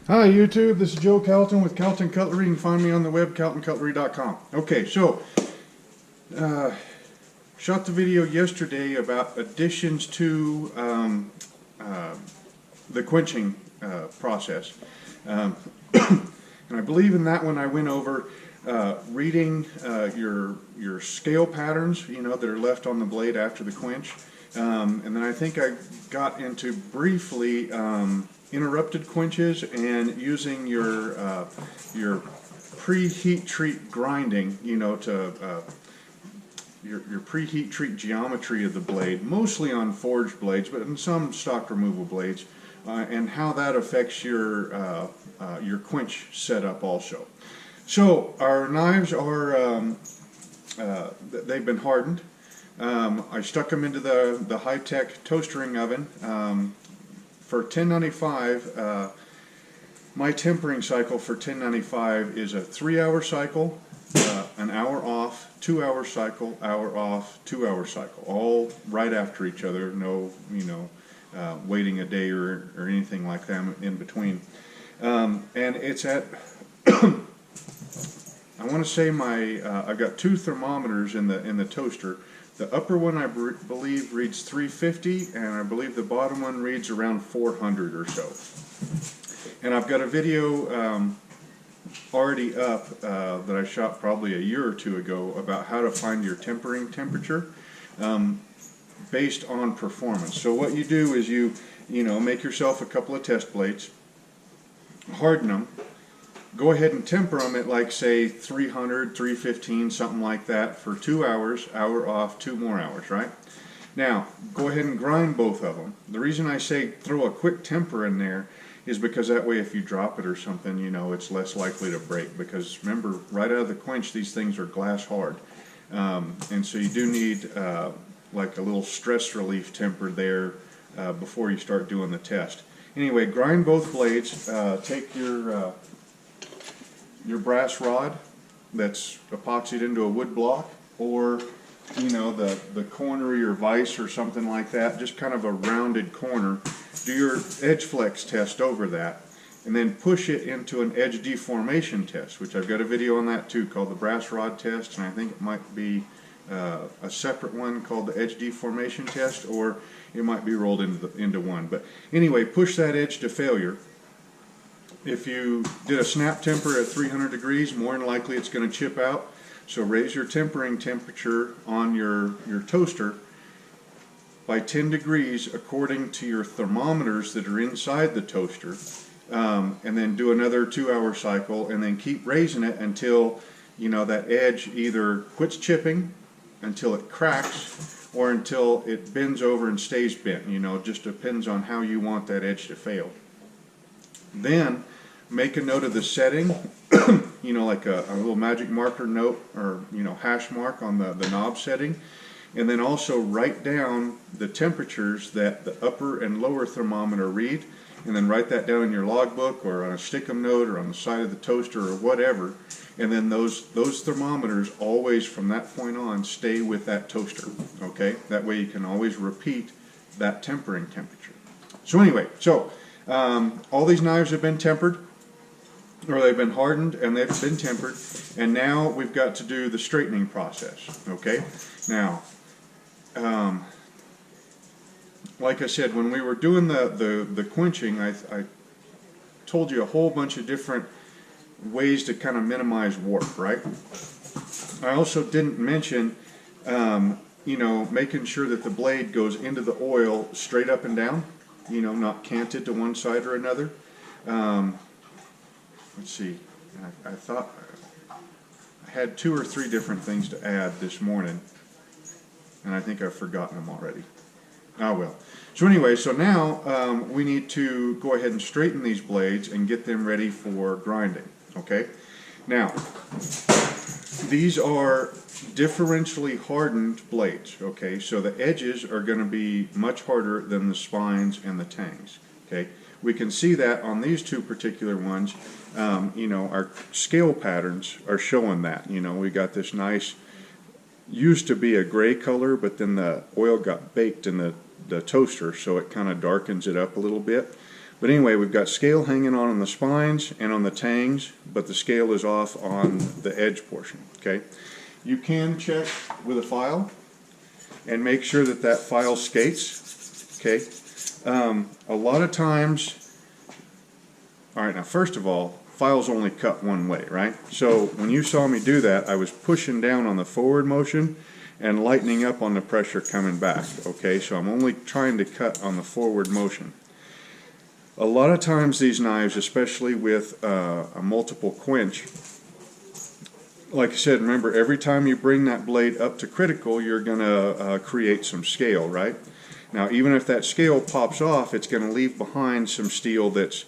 Hi YouTube, this is Joe Calton with Calton Cutlery. You can find me on the web, caltoncutlery.com. Okay, so shot the video yesterday about additions to the quenching process. Um, and I believe in that one I went over reading your scale patterns, that are left on the blade after the quench. And then I think I got into briefly interrupted quenches and using your preheat treat grinding, to your preheat treat geometry of the blade, mostly on forged blades, but in some stock removal blades, and how that affects your quench setup also. So our knives are they've been hardened. I stuck them into the high-tech toastering oven. For 1095, my tempering cycle for 1095 is a 3-hour cycle, an hour off, 2-hour cycle, hour off, 2-hour cycle, all right after each other. No, waiting a day or anything like that in between. And it's at I want to say I've got 2 thermometers in the toaster. The upper one I believe reads 350, and I believe the bottom one reads around 400 or so. And I've got a video already up that I shot probably a year or 2 ago about how to find your tempering temperature based on performance. So what you do is you make yourself a couple of test blades, harden them, go ahead and temper them at, like, say 300, 315, something like that for 2 hours, hour off, 2 more hours, right? Now, go ahead and grind both of them. The reason I say throw a quick temper in there is because that way if you drop it or something, it's less likely to break, because remember, right out of the quench, these things are glass hard. And so you do need like a little stress relief temper there before you start doing the test. Anyway, grind both blades. Take your brass rod that's epoxied into a wood block, or the corner of your vise or something like that, just kind of a rounded corner. Do your edge flex test over that, and then push it into an edge deformation test, which I've got a video on that too, called the brass rod test, and I think it might be a separate one called the edge deformation test, or it might be rolled into one. But anyway, push that edge to failure. If you did a snap temper at 300 degrees, more than likely it's going to chip out. So raise your tempering temperature on your toaster by 10 degrees according to your thermometers that are inside the toaster, and then do another 2-hour cycle, and then keep raising it until that edge either quits chipping, until it cracks, or until it bends over and stays bent. Just depends on how you want that edge to fail. Then make a note of the setting, like a little magic marker note, or hash mark on the knob setting, and then also write down the temperatures that the upper and lower thermometer read, and then write that down in your logbook or on a stick-em note or on the side of the toaster or whatever, and then those thermometers always from that point on stay with that toaster, okay? That way you can always repeat that tempering temperature. So anyway, all these knives have been tempered, or they've been hardened and they've been tempered, and now we've got to do the straightening process, okay? Now, like I said, when we were doing the quenching, I told you a whole bunch of different ways to kind of minimize warp, right? I also didn't mention, making sure that the blade goes into the oil straight up and down, not canted to one side or another. Let's see, I thought I had 2 or 3 different things to add this morning, and I think I've forgotten them already. Ah, well. So anyway, so now we need to go ahead and straighten these blades and get them ready for grinding, okay? Now, these are differentially hardened blades, okay? So the edges are going to be much harder than the spines and the tangs, okay? We can see that on these 2 particular ones. Our scale patterns are showing that. We got this nice, used to be a gray color, but then the oil got baked in the toaster, so it kind of darkens it up a little bit. But anyway, we've got scale hanging on the spines and on the tangs, but the scale is off on the edge portion, okay? You can check with a file and make sure that that file skates, okay? A lot of times, all right, now first of all, files only cut one way, right? So when you saw me do that, I was pushing down on the forward motion and lightening up on the pressure coming back, okay? So I'm only trying to cut on the forward motion. A lot of times these knives, especially with a multiple quench, like I said, remember, every time you bring that blade up to critical, you're going to create some scale, right? Now, even if that scale pops off, it's going to leave behind some steel that's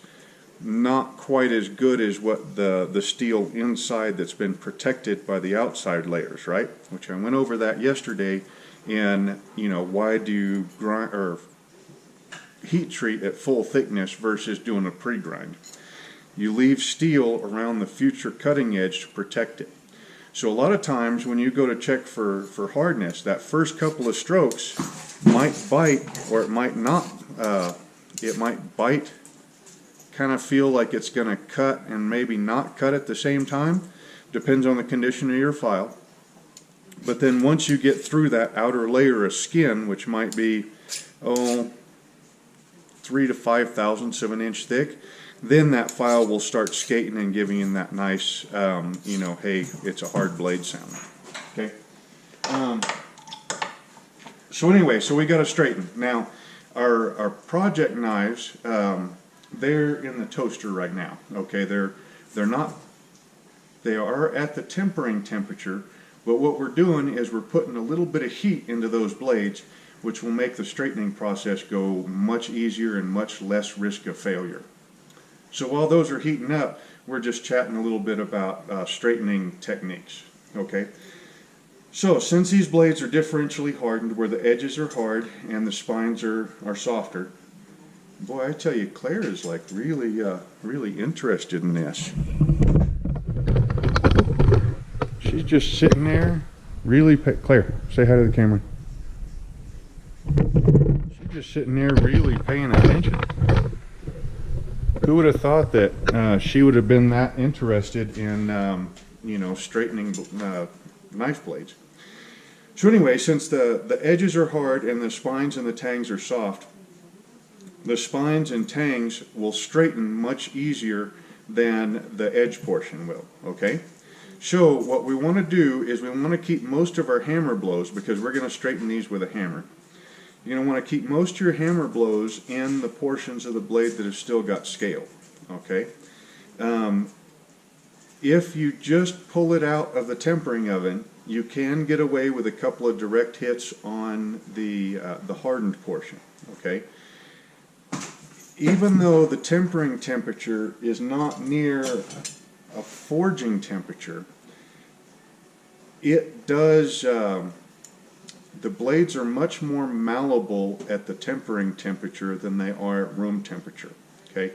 not quite as good as what the steel inside that's been protected by the outside layers, right? Which I went over that yesterday in, you know, why do you grind or heat treat at full thickness versus doing a pre-grind. You leave steel around the future cutting edge to protect it. So a lot of times when you go to check for hardness, that first couple of strokes might bite, or it might not. It might bite, kind of feel like it's going to cut and maybe not cut at the same time. Depends on the condition of your file. But then once you get through that outer layer of skin, which might be, 3 to 5 thousandths of an inch thick, then that file will start skating and giving you that nice, you know, hey, it's a hard blade sound. Okay. So anyway, so we got to straighten. Now, our project knives, they're in the toaster right now. Okay, they are at the tempering temperature, but what we're doing is we're putting a little bit of heat into those blades, which will make the straightening process go much easier and much less risk of failure. So while those are heating up, we're just chatting a little bit about straightening techniques, okay? So since these blades are differentially hardened where the edges are hard and the spines are softer, boy, I tell you, Claire is like really, really interested in this. She's just sitting there, really, Claire, say hi to the camera. She's just sitting there really paying attention. Who would have thought that she would have been that interested in, you know, straightening knife blades? So anyway, since the edges are hard and the spines and the tangs are soft, the spines and tangs will straighten much easier than the edge portion will, okay? So what we want to do is we want to keep most of our hammer blows, because we're going to straighten these with a hammer. You're going to want to keep most of your hammer blows in the portions of the blade that have still got scale, okay? If you just pull it out of the tempering oven, you can get away with a couple of direct hits on the hardened portion, okay? Even though the tempering temperature is not near a forging temperature, it does... the blades are much more malleable at the tempering temperature than they are at room temperature, okay?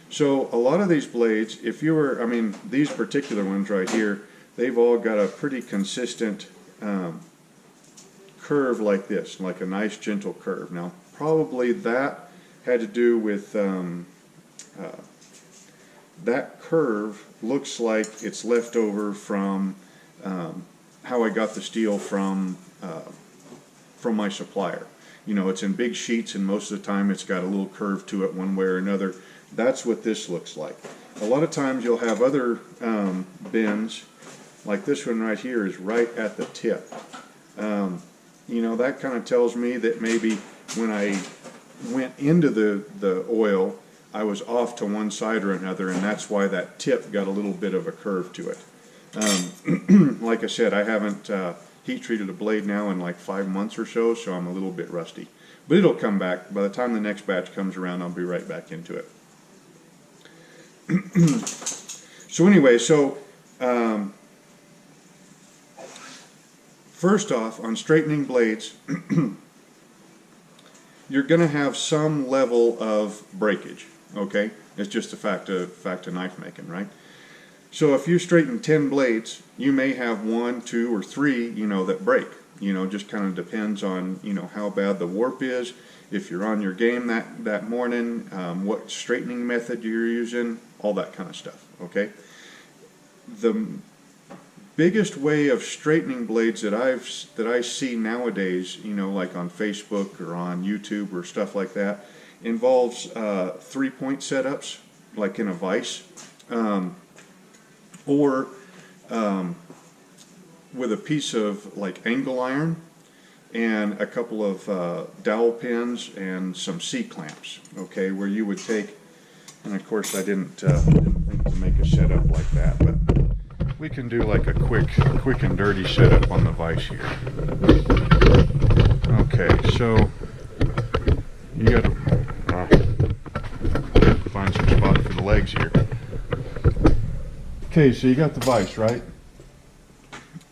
So a lot of these blades, if you were, I mean, these particular ones right here, they've all got a pretty consistent curve like this, like a nice gentle curve. Now, probably that had to do with, that curve looks like it's left over from how I got the steel from my supplier. You know, it's in big sheets and most of the time it's got a little curve to it one way or another. That's what this looks like. A lot of times you'll have other bends, like this one right here is right at the tip. You know, that kind of tells me that maybe when I went into the oil, I was off to one side or another, and that's why that tip got a little bit of a curve to it. Like I said, I haven't heat treated a blade now in like 5 months or so, so I'm a little bit rusty. But it'll come back. By the time the next batch comes around, I'll be right back into it. So anyway, first off, on straightening blades, you're going to have some level of breakage, okay? It's just a fact of knife making, right? So if you straighten 10 blades, you may have 1, 2, or 3, you know, that break. You know, just kind of depends on, you know, how bad the warp is, if you're on your game that morning, what straightening method you're using, all that kind of stuff, okay? The biggest way of straightening blades that I see nowadays, you know, like on Facebook or on YouTube or stuff like that, involves 3-point setups, like in a vise, or with a piece of like angle iron and a couple of dowel pins and some C-clamps, okay, where you would take, and of course I didn't think to make a setup like that, but we can do like a quick and dirty setup on the vise here. Okay, so you got to find some spot for the legs here. Okay, so you got the vise, right?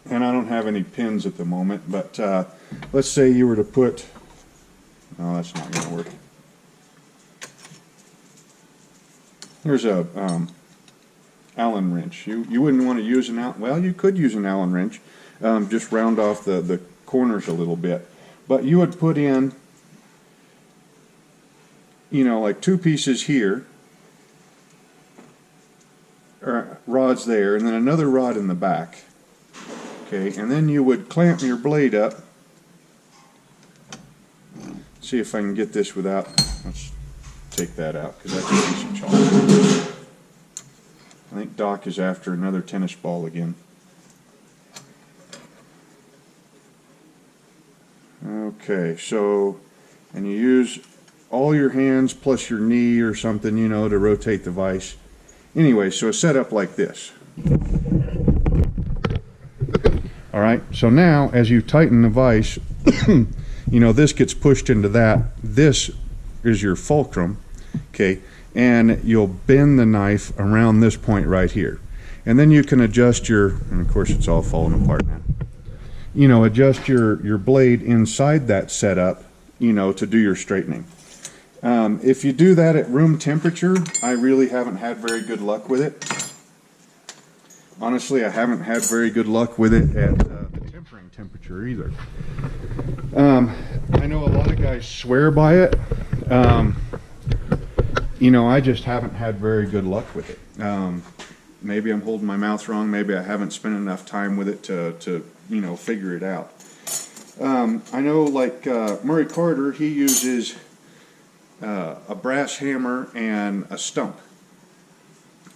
And I don't have any pins at the moment, but let's say you were to put, no, that's not going to work. Here's a Allen wrench. You wouldn't want to use an Allen, well, you could use an Allen wrench, just round off the corners a little bit. But you would put in, you know, like 2 pieces here, or rods there, and then another rod in the back. Okay, and then you would clamp your blade up. See if I can get this without, let's take that out, because that could be some chalk. I think Doc is after another tennis ball again. Okay, so, and you use all your hands plus your knee or something, you know, to rotate the vise. Anyway, so a setup like this. Alright, so now as you tighten the vise, you know, this gets pushed into that. This is your fulcrum, okay, and you'll bend the knife around this point right here. And then you can adjust your, and of course it's all falling apart now, you know, adjust your blade inside that setup, you know, to do your straightening. If you do that at room temperature, I really haven't had very good luck with it. Honestly, I haven't had very good luck with it at the tempering temperature either. I know a lot of guys swear by it. You know, I just haven't had very good luck with it. Maybe I'm holding my mouth wrong. Maybe I haven't spent enough time with it to you know, figure it out. I know, like Murray Carter, he uses a brass hammer and a stump.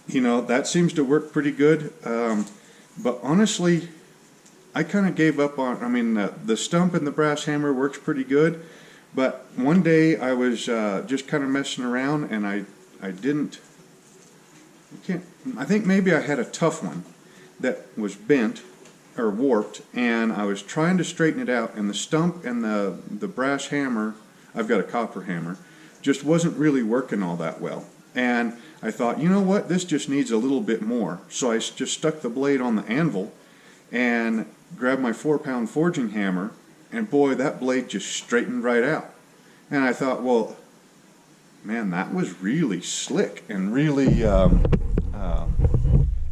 You know, that seems to work pretty good, but honestly, I kind of gave up on, I mean, the stump and the brass hammer works pretty good, but one day I was just kind of messing around, and I think maybe I had a tough one that was bent or warped, and I was trying to straighten it out, and the stump and the brass hammer, I've got a copper hammer, just wasn't really working all that well. And I thought, you know what, this just needs a little bit more. So I just stuck the blade on the anvil and grabbed my 4-pound forging hammer, and boy, that blade just straightened right out. And I thought, well, man, that was really slick and really,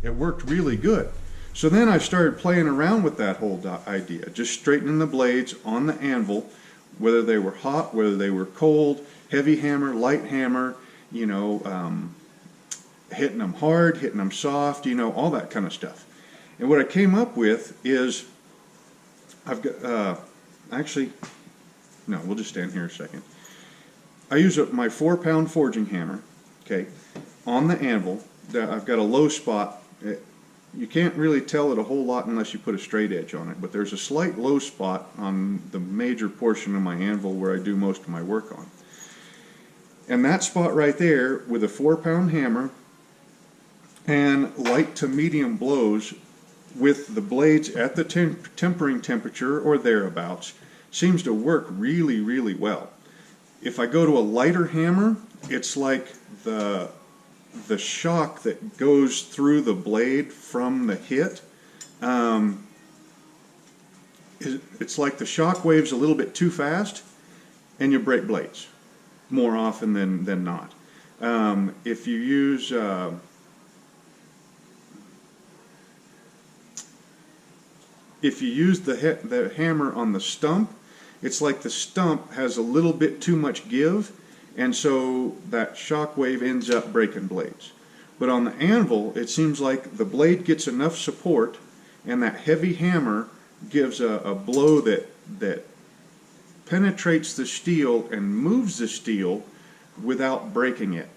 it worked really good. So then I started playing around with that whole idea, just straightening the blades on the anvil, whether they were hot, whether they were cold, heavy hammer, light hammer, you know, hitting them hard, hitting them soft, you know, all that kind of stuff. And what I came up with is, I've got, actually, no, we'll just stand here a second. I use my 4-pound forging hammer, okay, on the anvil. I've got a low spot. You can't really tell it a whole lot unless you put a straight edge on it, but there's a slight low spot on the major portion of my anvil where I do most of my work on. And that spot right there, with a 4-pound hammer and light to medium blows with the blades at the tempering temperature or thereabouts, seems to work really, really well. If I go to a lighter hammer, it's like the shock that goes through the blade from the hit. It's like the shock wave's a little bit too fast, and you break blades more often than not. If you use if you use the hammer on the stump, it's like the stump has a little bit too much give, and so that shock wave ends up breaking blades. But on the anvil, it seems like the blade gets enough support, and that heavy hammer gives a blow that penetrates the steel and moves the steel without breaking it,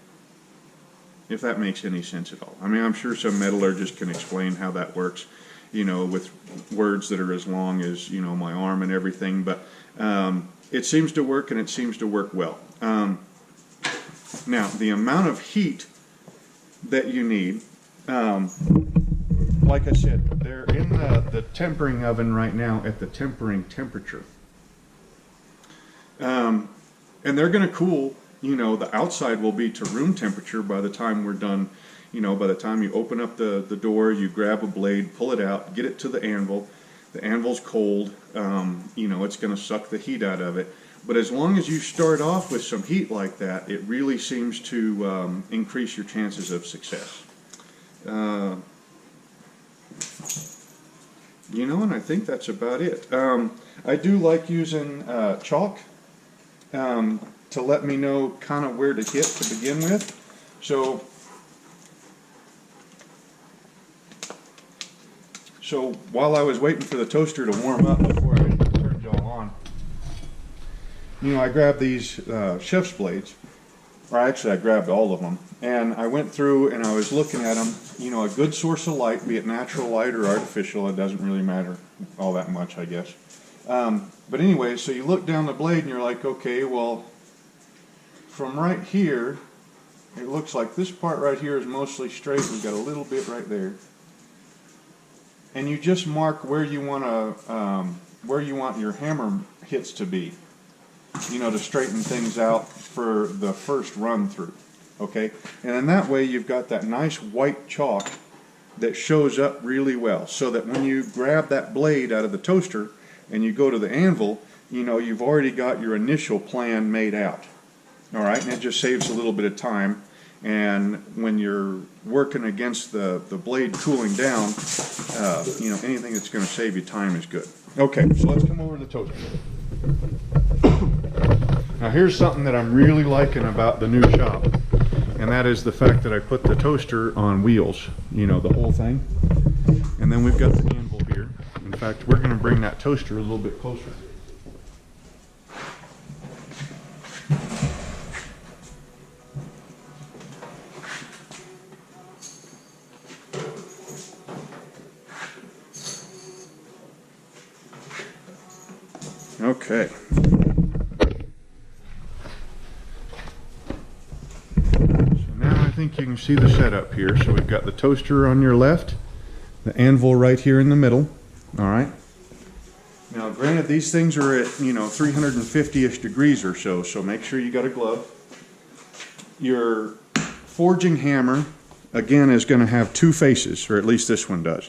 if that makes any sense at all. I mean, I'm sure some metallurgist can explain how that works, you know, with words that are as long as, you know, my arm and everything, but it seems to work, and it seems to work well. Now, the amount of heat that you need, like I said, they're in the tempering oven right now at the tempering temperature. And they're going to cool, you know, the outside will be to room temperature by the time we're done. You know, by the time you open up the door, you grab a blade, pull it out, get it to the anvil. The anvil's cold, you know, it's going to suck the heat out of it. But as long as you start off with some heat like that, it really seems to increase your chances of success. You know, and I think that's about it. I do like using chalk to let me know kind of where to hit to begin with. So while I was waiting for the toaster to warm up before I turned y'all on, you know, I grabbed these chef's blades, or actually I grabbed all of them, and I went through and I was looking at them. You know, a good source of light, be it natural light or artificial, it doesn't really matter all that much, I guess. But anyway, so you look down the blade and you're like, okay, well, from right here, it looks like this part right here is mostly straight. We've got a little bit right there. And you just mark where you want your hammer hits to be, you know, to straighten things out for the first run through. Okay, and in that way you've got that nice white chalk that shows up really well, so that when you grab that blade out of the toaster and you go to the anvil, you know, you've already got your initial plan made out. All right, and it just saves a little bit of time. And when you're working against the blade cooling down, you know, anything that's going to save you time is good. Okay, so let's come over to the toaster. Now here's something that I'm really liking about the new shop, and that is the fact that I put the toaster on wheels, you know, the whole thing. And then we've got the anvil here. In fact, we're going to bring that toaster a little bit closer. Okay. So now I think you can see the setup here. So we've got the toaster on your left, the anvil right here in the middle. All right. Now, granted, these things are at, you know, 350-ish degrees or so, so make sure you got a glove. Your forging hammer, again, is going to have two faces, or at least this one does.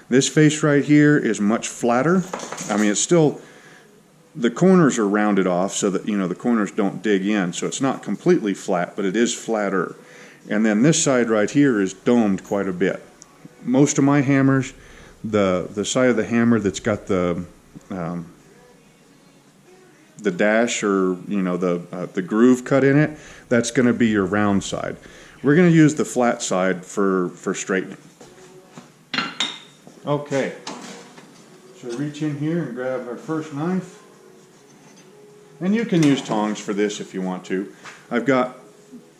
This face right here is much flatter. I mean, it's still, the corners are rounded off so that, you know, the corners don't dig in, so it's not completely flat, but it is flatter. And then this side right here is domed quite a bit. Most of my hammers, the side of the hammer that's got the dash, or, you know, the groove cut in it, that's going to be your round side. We're going to use the flat side for straightening. Okay, so reach in here and grab our first knife, and you can use tongs for this if you want to. I've got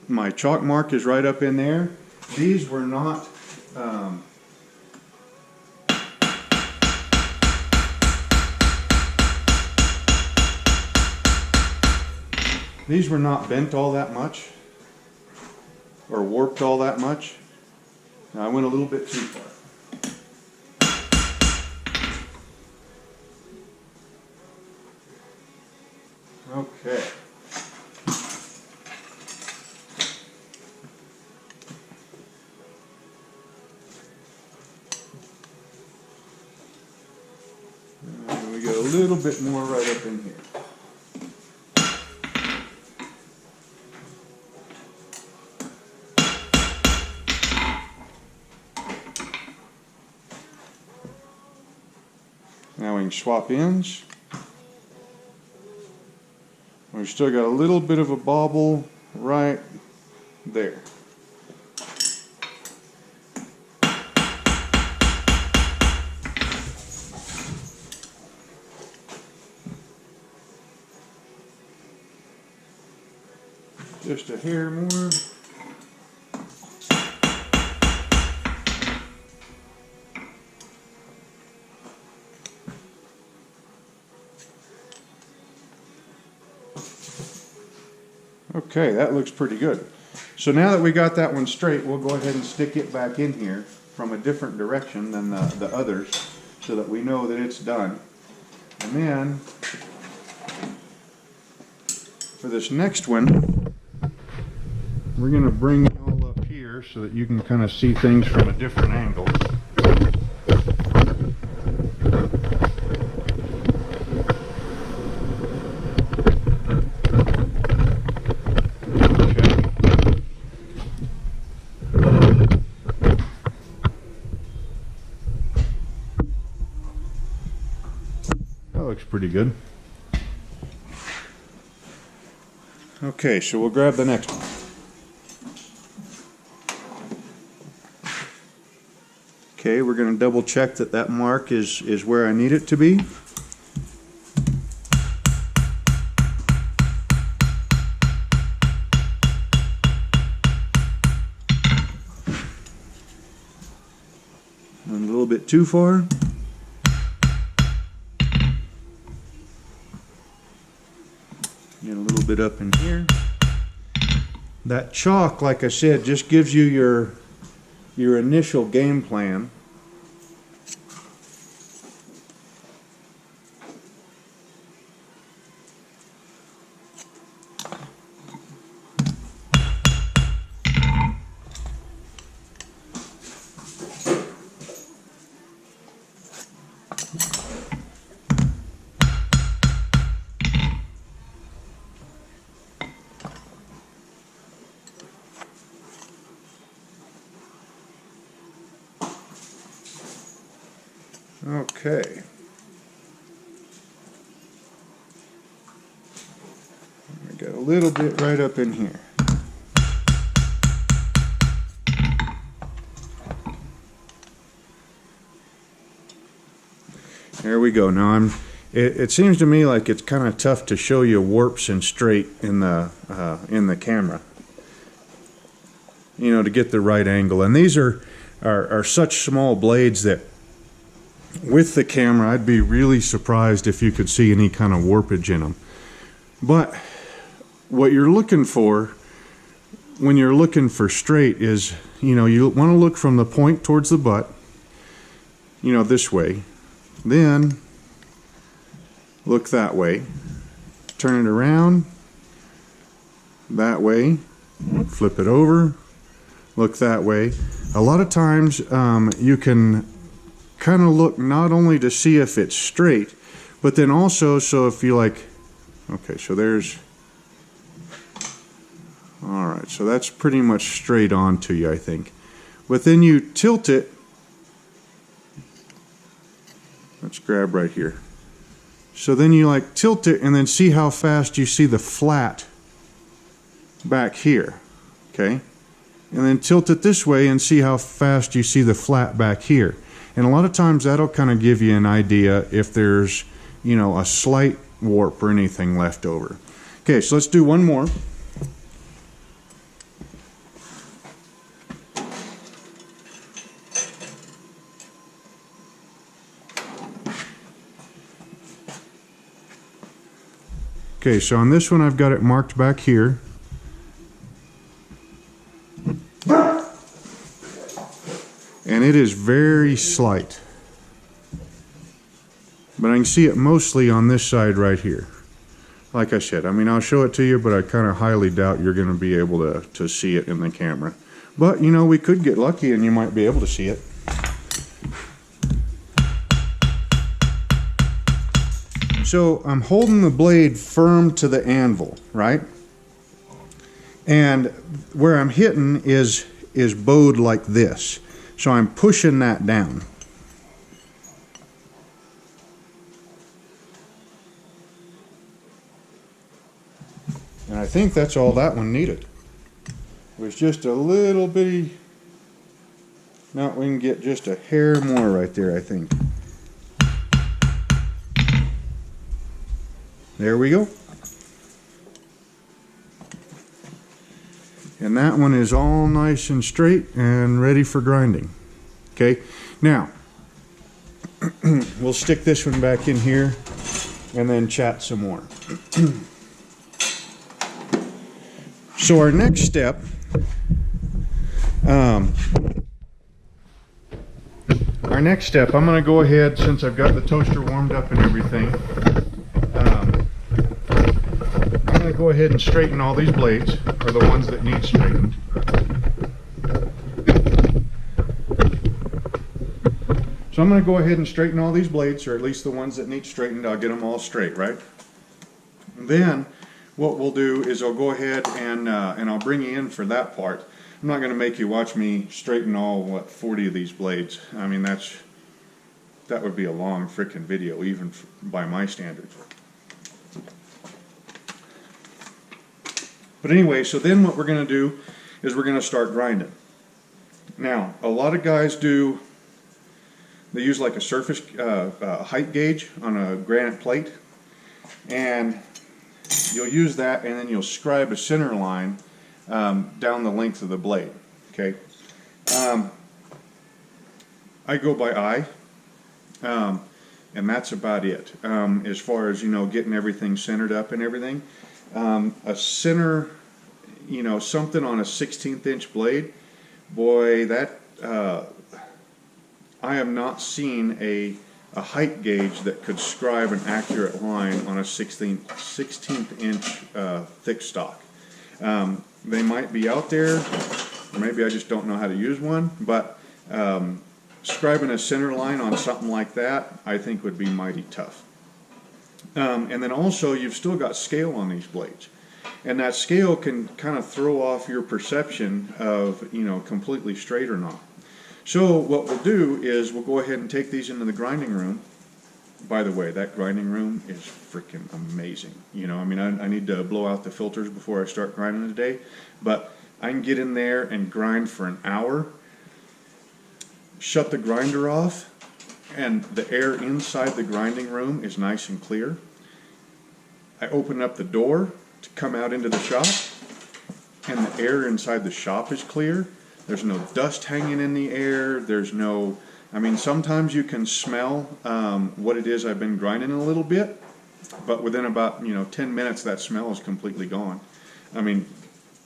my chalk mark is right up in there. These were not these were not bent all that much or warped all that much. Now, I went a little bit too far. Okay. And we got a little bit more right up in here. Now we can swap ends. We've still got a little bit of a bobble right there. Just a hair more. Okay, that looks pretty good. So now that we got that one straight, we'll go ahead and stick it back in here from a different direction than the others so that we know that it's done. And then for this next one, we're going to bring it all up here so that you can kind of see things from a different angle. Looks pretty good. Okay, so we'll grab the next one. Okay, we're going to double check that that mark is where I need it to be. And a little bit too far. Get a little bit up in here. That chalk, like I said, just gives you your initial game plan. Okay. I got a little bit right up in here. There we go. Now it seems to me like it's kind of tough to show you warps and straight in the camera. You know, to get the right angle. And these are such small blades that with the camera, I'd be really surprised if you could see any kind of warpage in them. But what you're looking for when you're looking for straight is, you know, you want to look from the point towards the butt, you know, this way. Then look that way. Turn it around that way. Flip it over. Look that way. A lot of times you can kind of look not only to see if it's straight, but then also so if you like, okay, so there's, all right, so that's pretty much straight on to you, I think. But then you tilt it. Let's grab right here. So then you like tilt it and then see how fast you see the flat back here, okay? And then tilt it this way and see how fast you see the flat back here. And a lot of times that'll kind of give you an idea if there's, you know, a slight warp or anything left over. Okay, so let's do one more. Okay, so on this one I've got it marked back here. And it is very slight. But I can see it mostly on this side right here. Like I said, I mean, I'll show it to you, but I kind of highly doubt you're going to be able to see it in the camera. But, you know, we could get lucky and you might be able to see it. So I'm holding the blade firm to the anvil, right? And where I'm hitting is bowed like this. So I'm pushing that down. And I think that's all that one needed. It was just a little bitty, now we can get just a hair more right there, I think. There we go. And that one is all nice and straight and ready for grinding. Okay, now we'll stick this one back in here and then chat some more. So our next step, I'm going to go ahead, since I've got the toaster warmed up and everything, I'm going to go ahead and straighten all these blades, or the ones that need straightened. So I'm going to go ahead and straighten all these blades, or at least the ones that need straightened. I'll get them all straight, right? And then what we'll do is I'll go ahead and I'll bring you in for that part. I'm not going to make you watch me straighten all, 40 of these blades. I mean, that would be a long freaking video, even by my standards. But anyway, so then what we're going to do is we're going to start grinding. Now, a lot of guys do, they use like a surface height gauge on a granite plate, and you'll use that, and then you'll scribe a center line down the length of the blade. Okay, I go by eye, and that's about it as far as, you know, getting everything centered up and everything. A center, you know, something on a 1/16 inch blade, boy, that I have not seen a height gauge that could scribe an accurate line on a 16th inch thick stock. They might be out there, or maybe I just don't know how to use one, but scribing a center line on something like that, I think would be mighty tough. And then also, you've still got scale on these blades, and that scale can kind of throw off your perception of, you know, completely straight or not. So what we'll do is we'll go ahead and take these into the grinding room. By the way, that grinding room is freaking amazing. You know, I mean, I need to blow out the filters before I start grinding today, but I can get in there and grind for an hour, shut the grinder off, and the air inside the grinding room is nice and clear. I open up the door to come out into the shop, and the air inside the shop is clear. There's no dust hanging in the air. There's no, I mean, sometimes you can smell what it is I've been grinding a little bit, but within about, you know, 10 minutes that smell is completely gone. I mean,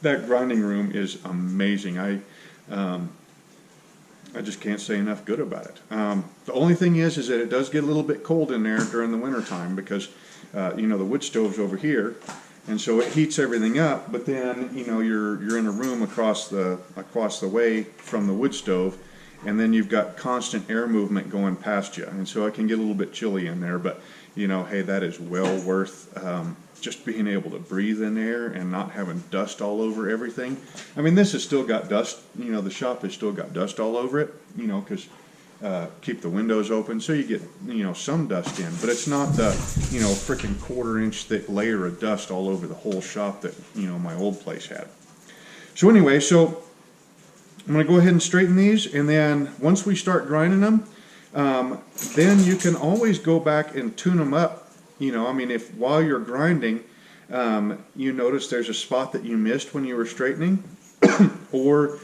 that grinding room is amazing. I just can't say enough good about it. The only thing is that it does get a little bit cold in there during the winter time because, you know, the wood stove's over here, and so it heats everything up. But then, you know, you're in a room across the way from the wood stove, and then you've got constant air movement going past you, and so it can get a little bit chilly in there. But, you know, hey, that is well worth just being able to breathe in there and not having dust all over everything. I mean, this has still got dust, you know, the shop has still got dust all over it, you know, because keep the windows open, so you get, you know, some dust in, but it's not the, you know, freaking 1/4 inch thick layer of dust all over the whole shop that, you know, my old place had. So anyway, so I'm going to go ahead and straighten these, and then once we start grinding them, then you can always go back and tune them up. You know, I mean, if while you're grinding, you notice there's a spot that you missed when you were straightening, or,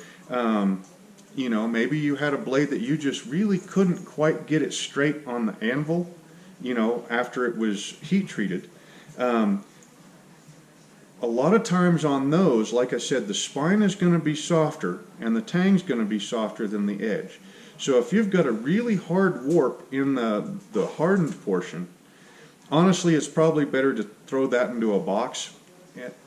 you know, maybe you had a blade that you just really couldn't quite get it straight on the anvil, you know, after it was heat treated. A lot of times on those, like I said, the spine is going to be softer and the tang's going to be softer than the edge. So if you've got a really hard warp in the hardened portion, honestly, it's probably better to throw that into a box,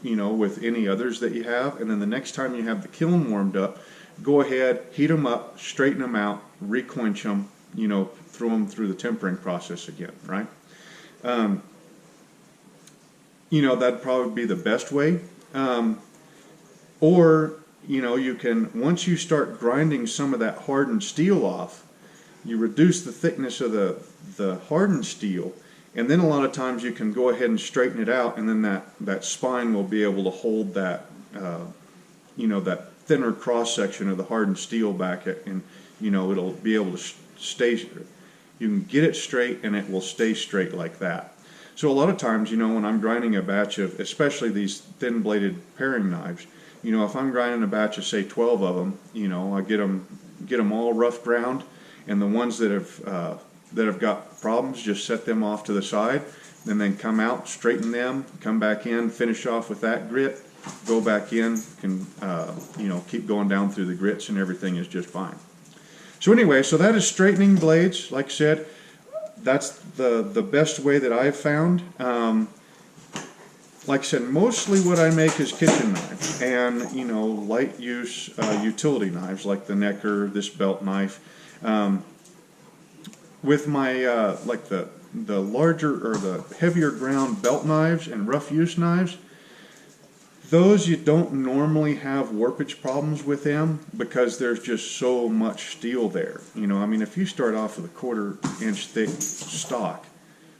you know, with any others that you have, and then the next time you have the kiln warmed up, go ahead, heat them up, straighten them out, requench them, you know, throw them through the tempering process again, right? You know, that'd probably be the best way. Or, you know, you can, once you start grinding some of that hardened steel off, you reduce the thickness of the hardened steel, And then a lot of times you can go ahead and straighten it out, and then that spine will be able to hold that, that thinner cross section of the hardened steel back, and it'll be able to stay. You can get it straight, and it will stay straight like that. So a lot of times, when I'm grinding a batch of, especially these thin bladed paring knives, if I'm grinding a batch of say 12 of them, I get them all rough ground, and the ones that have got problems, just set them off to the side, and then come out, straighten them, come back in, finish off with that grit, go back in, can keep going down through the grits, and everything is just fine. So anyway, so that is straightening blades. Like I said, that's the best way that I've found. Like I said, mostly what I make is kitchen knives and light use utility knives like the Necker, this belt knife. With my like the larger or the heavier ground belt knives and rough use knives, those you don't normally have warpage problems with them because there's just so much steel there. I mean, if you start off with a 1/4 inch thick stock,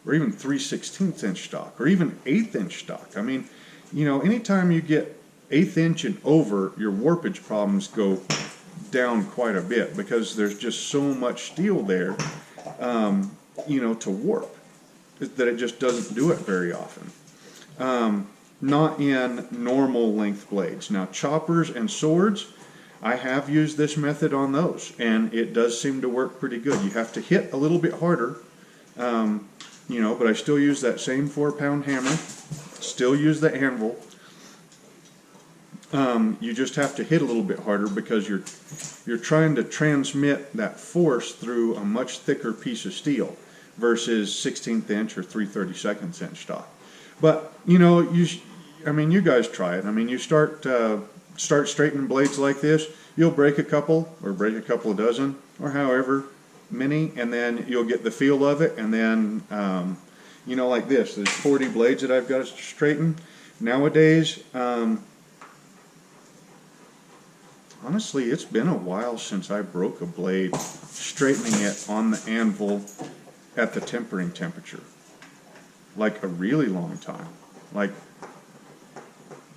or even 3/16 inch stock, or even 1/8 inch stock, I mean, anytime you get 1/8 inch and over, your warpage problems go down quite a bit because there's just so much steel there, to warp, that it just doesn't do it very often. Not in normal length blades. Now, choppers and swords, I have used this method on those, and it does seem to work pretty good. You have to hit a little bit harder, but I still use that same 4-pound hammer, still use the anvil. You just have to hit a little bit harder because you're trying to transmit that force through a much thicker piece of steel versus 1/16 inch or 3/32 inch stock. But you guys try it. I mean, you start straightening blades like this, you'll break a couple of dozen or however many, and then you'll get the feel of it. And then like this, there's 40 blades that I've got to straighten nowadays. Honestly, it's been a while since I broke a blade straightening it on the anvil at the tempering temperature. Like a really long time. Like,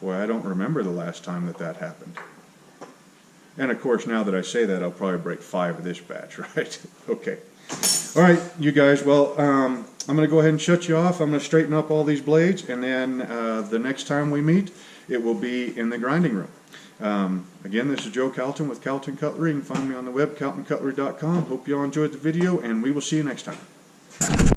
boy, I don't remember the last time that happened. And of course, now that I say that, I'll probably break 5 of this batch, right? Okay. All right, you guys, well, I'm going to go ahead and shut you off. I'm going to straighten up all these blades, and then the next time we meet, it will be in the grinding room. Again, this is Joe Calton with Calton Cutlery. You can find me on the web, caltoncutlery.com. Hope you all enjoyed the video, and we will see you next time.